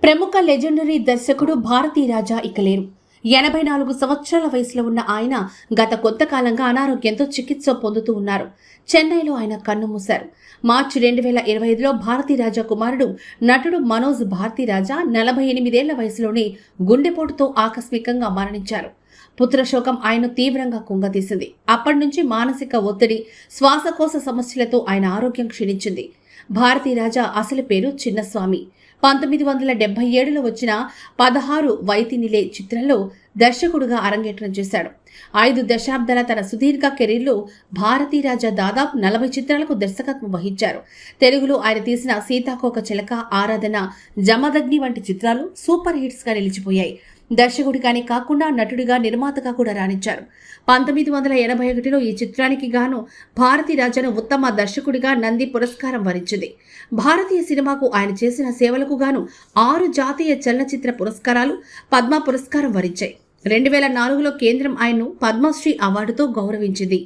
ప్రముఖ లెజెండరీ దర్శకుడు భారతీ రాజా ఇక లేరు. 84 సంవత్సరాల వయసులో ఉన్న ఆయన గత కొంతకాలంగా అనారోగ్యంతో చికిత్స పొందుతూ ఉన్నారు. చెన్నైలో ఆయన కన్నుమూశారు. మార్చి 2025లో భారతీ రాజా కుమారుడు నటుడు మనోజ్ భారతీ రాజా 48 ఏళ్ల వయసులోనే గుండెపోటుతో ఆకస్మికంగా మరణించారు. పుత్రశోకం ఆయన్ను తీవ్రంగా కుంగతీసింది. అప్పటి నుంచి మానసిక ఒత్తిడి, శ్వాసకోశ సమస్యలతో ఆయన ఆరోగ్యం క్షీణించింది. భారతీ రాజా అసలు పేరు చిన్నస్వామి. 1977లో వచ్చిన 16 వైతినిలే చిత్రంలో దర్శకుడుగా అరంగేట్రం చేశాడు. 5 దశాబ్దాల తన సుదీర్ఘ కెరీర్లో భారతీ రాజా దాదాపు 40 చిత్రాలకు దర్శకత్వం వహించారు. తెలుగులో ఆయన తీసిన సీతాకోక చిలక, ఆరాధన, జమదగ్ని వంటి చిత్రాలు సూపర్ హిట్స్ గా నిలిచిపోయాయి. దర్శకుడిగానే కాకుండా నటుడిగా, నిర్మాతగా కూడా రాణించారు. 1981లో ఈ చిత్రానికి గాను భారతీ రాజాను ఉత్తమ దర్శకుడిగా నంది పురస్కారం వరించింది. భారతీయ సినిమాకు ఆయన చేసిన సేవలకు గాను 6 జాతీయ చలనచిత్ర పురస్కారాలు, పద్మ పురస్కారం వరించాయి. 2004లో కేంద్రం ఆయన్ను పద్మశ్రీ అవార్డుతో గౌరవించింది.